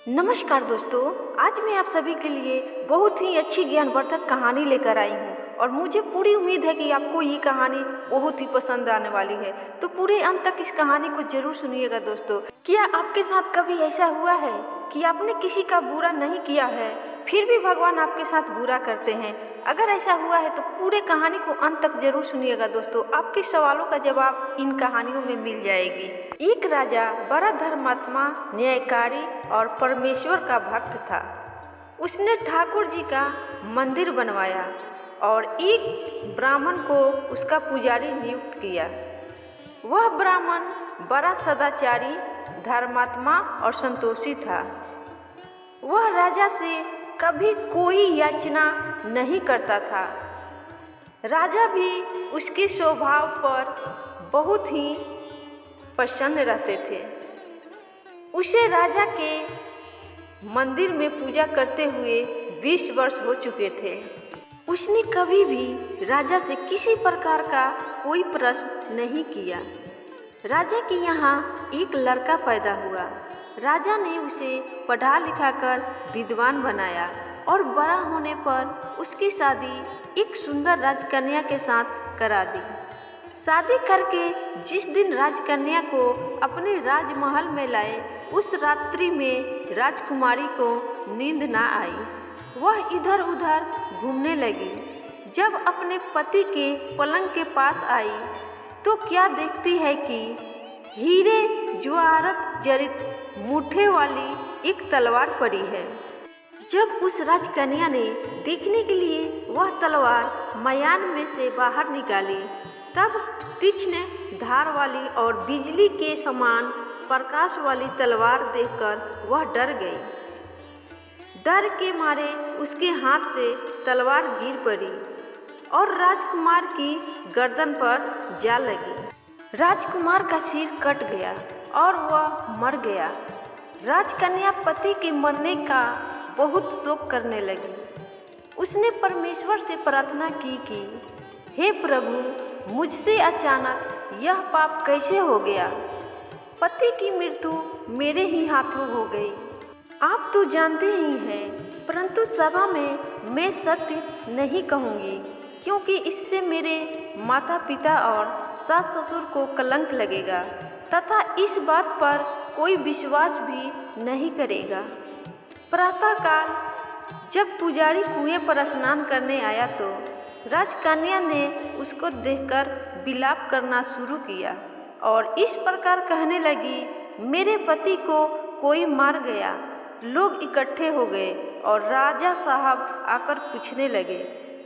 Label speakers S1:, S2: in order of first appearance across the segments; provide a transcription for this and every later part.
S1: नमस्कार दोस्तों, आज मैं आप सभी के लिए बहुत ही अच्छी ज्ञानवर्धक कहानी लेकर आई हूँ और मुझे पूरी उम्मीद है कि आपको ये कहानी बहुत ही पसंद आने वाली है। तो पूरे अंत तक इस कहानी को जरूर सुनिएगा दोस्तों। क्या आपके साथ कभी ऐसा हुआ है कि आपने किसी का बुरा नहीं किया है, फिर भी भगवान आपके साथ बुरा करते हैं? अगर ऐसा हुआ है तो पूरे कहानी को अंत तक जरूर सुनिएगा दोस्तों। आपके सवालों का जवाब इन कहानियों में मिल जाएगी। एक राजा बड़ा धर्मात्मा, न्यायकारी और परमेश्वर का भक्त था। उसने ठाकुर जी का मंदिर बनवाया और एक ब्राह्मण को उसका पुजारी नियुक्त किया। वह ब्राह्मण बड़ा सदाचारी, धर्मात्मा और संतोषी था। वह राजा से कभी कोई याचना नहीं करता था। राजा भी उसके स्वभाव पर बहुत ही प्रसन्न रहते थे। उसे राजा के मंदिर में पूजा करते हुए 20 वर्ष हो चुके थे। उसने कभी भी राजा से किसी प्रकार का कोई प्रश्न नहीं किया। राजा के यहाँ एक लड़का पैदा हुआ। राजा ने उसे पढ़ा लिखा कर विद्वान बनाया और बड़ा होने पर उसकी शादी एक सुंदर राजकन्या के साथ करा दी। शादी करके जिस दिन राजकन्या को अपने राजमहल में लाए, उस रात्रि में राजकुमारी को नींद ना आई। वह इधर उधर घूमने लगी। जब अपने पति के पलंग के पास आई तो क्या देखती है कि हीरे जवाहरात जड़ित मूठे वाली एक तलवार पड़ी है। जब उस राजकन्या ने देखने के लिए वह तलवार मयान में से बाहर निकाली, तब तीक्ष्ण धार वाली और बिजली के समान प्रकाश वाली तलवार देखकर वह डर गई। डर के मारे उसके हाथ से तलवार गिर पड़ी और राजकुमार की गर्दन पर जा लगी। राजकुमार का सिर कट गया और वह मर गया। राजकन्या पति के मरने का बहुत शोक करने लगी। उसने परमेश्वर से प्रार्थना की कि हे प्रभु, मुझसे अचानक यह पाप कैसे हो गया? पति की मृत्यु मेरे ही हाथों हो गई। आप तो जानते ही हैं, परंतु सभा में मैं सत्य नहीं कहूँगी, क्योंकि इससे मेरे माता पिता और सास ससुर को कलंक लगेगा तथा इस बात पर कोई विश्वास भी नहीं करेगा। प्रातःकाल जब पुजारी कुएं पर स्नान करने आया तो राजकन्या ने उसको देखकर विलाप करना शुरू किया और इस प्रकार कहने लगी, मेरे पति को कोई मार गया। लोग इकट्ठे हो गए और राजा साहब आकर पूछने लगे,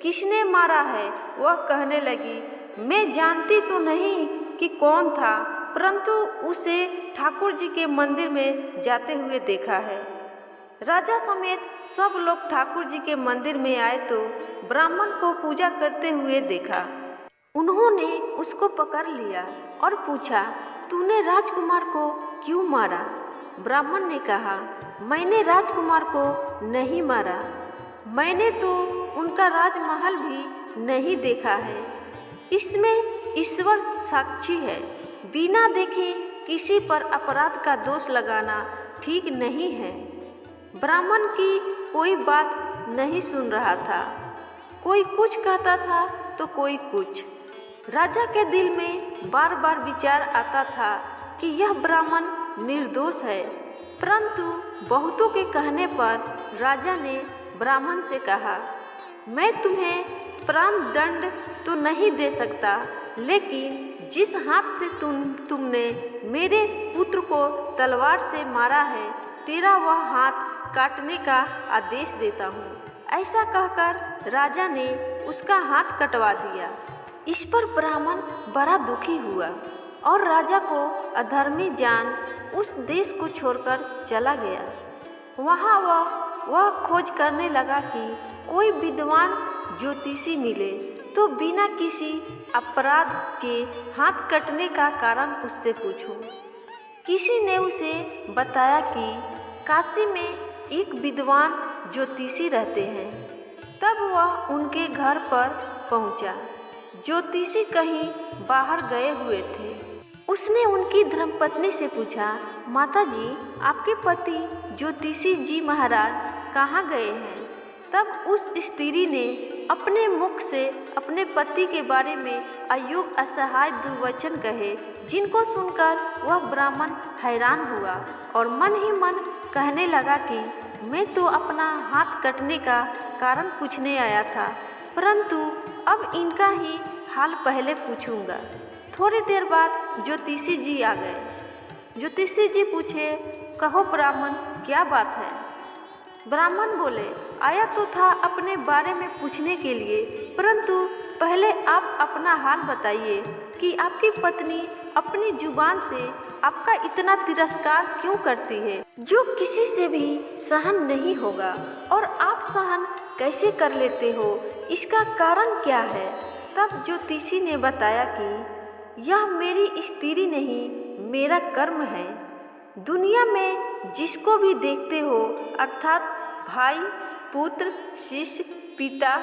S1: किसने मारा है? वह कहने लगी, मैं जानती तो नहीं कि कौन था, परंतु उसे ठाकुर जी के मंदिर में जाते हुए देखा है। राजा समेत सब लोग ठाकुर जी के मंदिर में आए तो ब्राह्मण को पूजा करते हुए देखा। उन्होंने उसको पकड़ लिया और पूछा, तूने राजकुमार को क्यों मारा? ब्राह्मण ने कहा, मैंने राजकुमार को नहीं मारा। मैंने तो उनका राजमहल भी नहीं देखा है। इसमें ईश्वर साक्षी है। बिना देखे किसी पर अपराध का दोष लगाना ठीक नहीं है। ब्राह्मण की कोई बात नहीं सुन रहा था। कोई कुछ कहता था तो कोई कुछ। राजा के दिल में बार बार विचार आता था कि यह ब्राह्मण निर्दोष है, परंतु बहुतों के कहने पर राजा ने ब्राह्मण से कहा, मैं तुम्हें प्राण दंड तो नहीं दे सकता, लेकिन जिस हाथ से तुमने मेरे पुत्र को तलवार से मारा है, तेरा वह हाथ काटने का आदेश देता हूँ। ऐसा कहकर राजा ने उसका हाथ कटवा दिया। इस पर ब्राह्मण बड़ा दुखी हुआ और राजा को अधर्मी जान उस देश को छोड़कर चला गया। वहाँ वह खोज करने लगा कि कोई विद्वान ज्योतिषी मिले तो बिना किसी अपराध के हाथ कटने का कारण उससे पूछूं। किसी ने उसे बताया कि काशी में एक विद्वान ज्योतिषी रहते हैं। तब वह उनके घर पर पहुंचा। ज्योतिषी कहीं बाहर गए हुए थे। उसने उनकी धर्मपत्नी से पूछा, माता जी, आपके पति ज्योतिषी जी महाराज कहाँ गए हैं? तब उस स्त्री ने अपने मुख से अपने पति के बारे में अयोग्य असहाय दुर्वचन कहे, जिनको सुनकर वह ब्राह्मण हैरान हुआ और मन ही मन कहने लगा कि मैं तो अपना हाथ कटने का कारण पूछने आया था, परंतु अब इनका ही हाल पहले पूछूंगा। थोड़ी देर बाद ज्योतिषी जी आ गए। ज्योतिषी जी पूछे, कहो ब्राह्मण, क्या बात है? ब्राह्मण बोले, आया तो था अपने बारे में पूछने के लिए, परंतु पहले आप अपना हाल बताइए कि आपकी पत्नी अपनी जुबान से आपका इतना तिरस्कार क्यों करती है, जो किसी से भी सहन नहीं होगा, और आप सहन कैसे कर लेते हो, इसका कारण क्या है? तब ज्योतिषी ने बताया कि यह मेरी स्त्री नहीं, मेरा कर्म है। दुनिया में जिसको भी देखते हो, अर्थात भाई, पुत्र, शिष्य, पिता,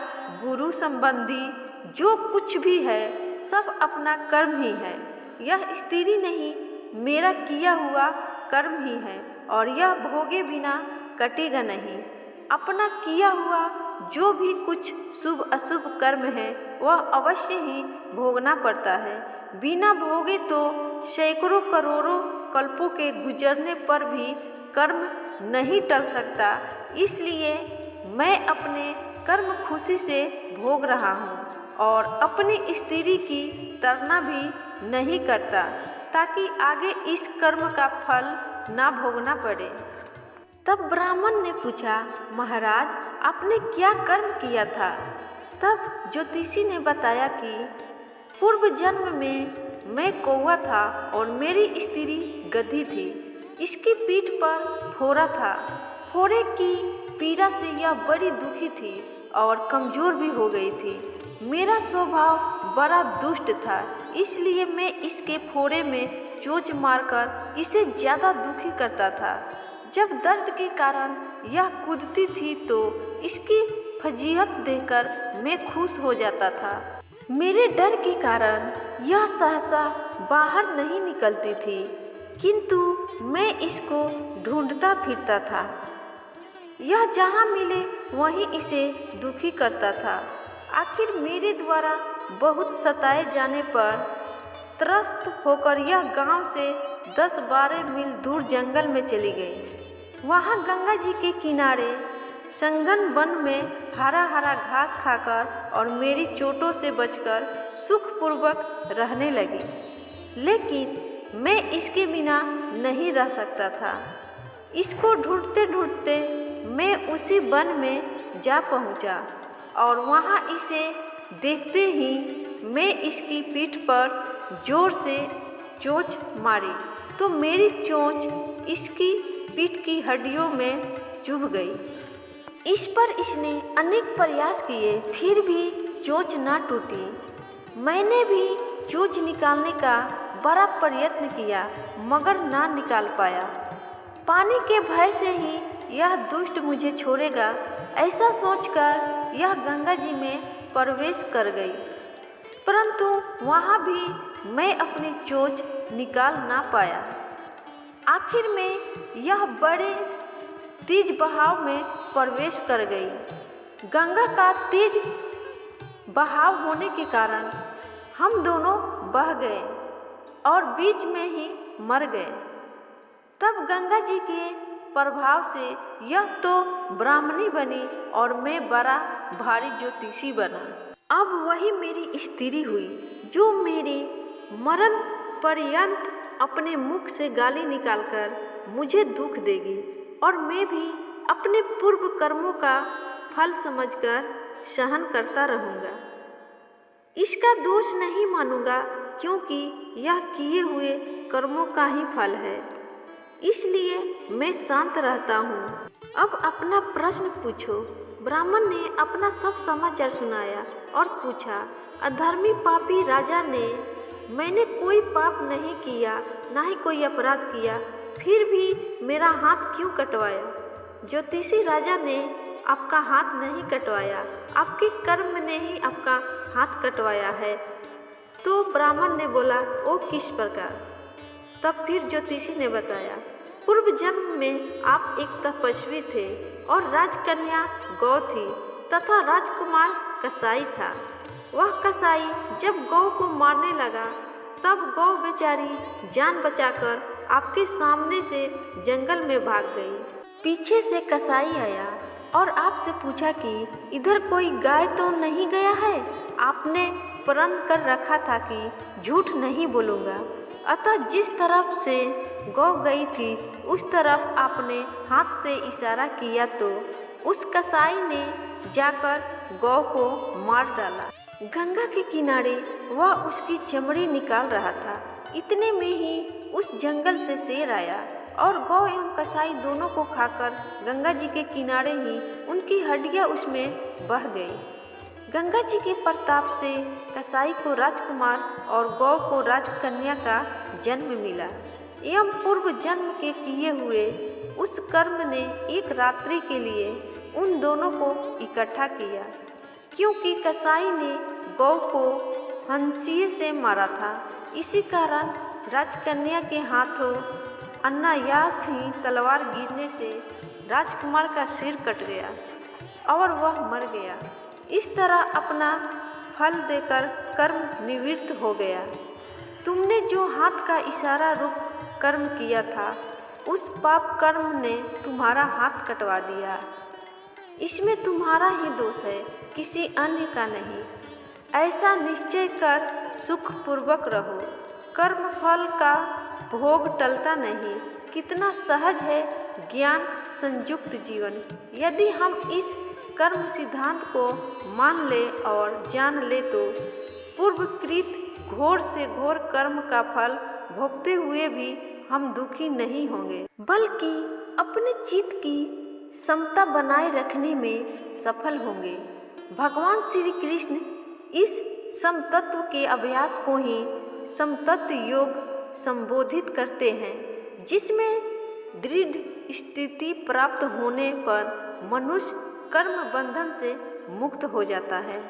S1: गुरु संबंधी जो कुछ भी है, सब अपना कर्म ही है। यह स्त्री नहीं, मेरा किया हुआ कर्म ही है, और यह भोगे बिना कटेगा नहीं। अपना किया हुआ जो भी कुछ शुभ अशुभ कर्म है, वह अवश्य ही भोगना पड़ता है। बिना भोगे तो सैकड़ों करोड़ों कल्पों के गुजरने पर भी कर्म नहीं टल सकता। इसलिए मैं अपने कर्म खुशी से भोग रहा हूँ और अपनी स्त्री की तरना भी नहीं करता, ताकि आगे इस कर्म का फल ना भोगना पड़े। तब ब्राह्मण ने पूछा, महाराज, आपने क्या कर्म किया था? तब ज्योतिषी ने बताया कि पूर्व जन्म में मैं कौवा था और मेरी स्त्री गधी थी। इसकी पीठ पर फोड़ा था। फोड़े की पीड़ा से यह बड़ी दुखी थी और कमज़ोर भी हो गई थी। मेरा स्वभाव बड़ा दुष्ट था, इसलिए मैं इसके फोड़े में चोंच मारकर इसे ज़्यादा दुखी करता था। जब दर्द के कारण यह कूदती थी तो इसकी फजीहत देखकर मैं खुश हो जाता था। मेरे डर के कारण यह सहसा बाहर नहीं निकलती थी, किंतु मैं इसको ढूंढता फिरता था। यह जहाँ मिले वहीं इसे दुखी करता था। आखिर मेरे द्वारा बहुत सताए जाने पर त्रस्त होकर यह गांव से 10-12 मील दूर जंगल में चली गई। वहाँ गंगा जी के किनारे संगन वन में हरा हरा घास खाकर और मेरी चोटों से बचकर सुखपूर्वक रहने लगी। लेकिन मैं इसके बिना नहीं रह सकता था। इसको ढूंढते ढूंढते मैं उसी वन में जा पहुंचा और वहां इसे देखते ही मैं इसकी पीठ पर जोर से चोंच मारी तो मेरी चोंच इसकी पीठ की हड्डियों में चुभ गई। इस पर इसने अनेक प्रयास किए, फिर भी चोंच ना टूटी। मैंने भी चोंच निकालने का बड़ा प्रयत्न किया, मगर ना निकाल पाया। पानी के भय से ही यह दुष्ट मुझे छोड़ेगा, ऐसा सोचकर यह गंगा जी में प्रवेश कर गई, परंतु वहाँ भी मैं अपनी चोंच निकाल ना पाया। आखिर में यह बड़े तेज बहाव में प्रवेश कर गई। गंगा का तेज बहाव होने के कारण हम दोनों बह गए और बीच में ही मर गए। तब गंगा जी के प्रभाव से यह तो ब्राह्मणी बनी और मैं बड़ा भारी ज्योतिषी बना। अब वही मेरी स्त्री हुई जो मेरे मरण पर्यंत अपने मुख से गाली निकालकर मुझे दुख देगी, और मैं भी अपने पूर्व कर्मों का फल समझकर सहन करता रहूँगा। इसका दोष नहीं मानूंगा, क्योंकि यह किए हुए कर्मों का ही फल है। इसलिए मैं शांत रहता हूँ। अब अपना प्रश्न पूछो। ब्राह्मण ने अपना सब समाचार सुनाया और पूछा, अधर्मी पापी राजा ने, मैंने कोई पाप नहीं किया, ना ही कोई अपराध किया, फिर भी मेरा हाथ क्यों कटवाया? ज्योतिषी राजा ने आपका हाथ नहीं कटवाया, आपके कर्म ने ही आपका हाथ कटवाया है। तो ब्राह्मण ने बोला, ओ किस प्रकार? तब फिर ज्योतिषी ने बताया, पूर्व जन्म में आप एक तपस्वी थे और राजकन्या गौ थी तथा राजकुमार कसाई था। वह कसाई जब गौ को मारने लगा तब गौ बेचारी जान बचाकर आपके सामने से जंगल में भाग गई। पीछे से कसाई आया और आपसे पूछा कि इधर कोई गाय तो नहीं गया है। आपने प्रण कर रखा था कि झूठ नहीं बोलूँगा, अतः जिस तरफ से गौ गई थी उस तरफ आपने हाथ से इशारा किया तो उस कसाई ने जाकर गौ को मार डाला। गंगा के किनारे वह उसकी चमड़ी निकाल रहा था। इतने में ही उस जंगल से शेर आया और गौ एवं कसाई दोनों को खाकर गंगा जी के किनारे ही उनकी हड्डियां उसमें बह गई। गंगा जी के प्रताप से कसाई को राजकुमार और गौ को राजकन्या का जन्म मिला एवं पूर्व जन्म के किए हुए उस कर्म ने एक रात्रि के लिए उन दोनों को इकट्ठा किया। क्योंकि कसाई ने गौ को हंसिए से मारा था, इसी कारण राजकन्या के हाथों अनायास ही तलवार गिरने से राजकुमार का सिर कट गया और वह मर गया। इस तरह अपना फल देकर कर्म निवृत्त हो गया। तुमने जो हाथ का इशारा रूप कर्म किया था उस पाप कर्म ने तुम्हारा हाथ कटवा दिया। इसमें तुम्हारा ही दोष है, किसी अन्य का नहीं। ऐसा निश्चय कर सुखपूर्वक रहो। कर्म फल का भोग टलता नहीं। कितना सहज है ज्ञान संयुक्त जीवन। यदि हम इस कर्म सिद्धांत को मान ले और जान ले तो पूर्वकृत घोर से घोर कर्म का फल भोगते हुए भी हम दुखी नहीं होंगे, बल्कि अपने चित्त की समता बनाए रखने में सफल होंगे। भगवान श्री कृष्ण इस समतत्व के अभ्यास को ही समतत्व योग संबोधित करते हैं, जिसमें दृढ़ स्थिति प्राप्त होने पर मनुष्य कर्म बंधन से मुक्त हो जाता है।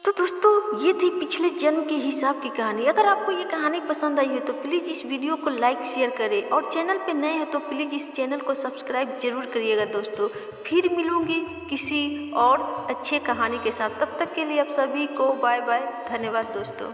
S1: तो दोस्तों, ये थी पिछले जन्म के हिसाब की कहानी। अगर आपको ये कहानी पसंद आई हो तो प्लीज़ इस वीडियो को लाइक शेयर करें और चैनल पे नए हो तो प्लीज़ इस चैनल को सब्सक्राइब जरूर करिएगा दोस्तों। फिर मिलूंगी किसी और अच्छे कहानी के साथ। तब तक के लिए आप सभी को बाय बाय। धन्यवाद दोस्तों।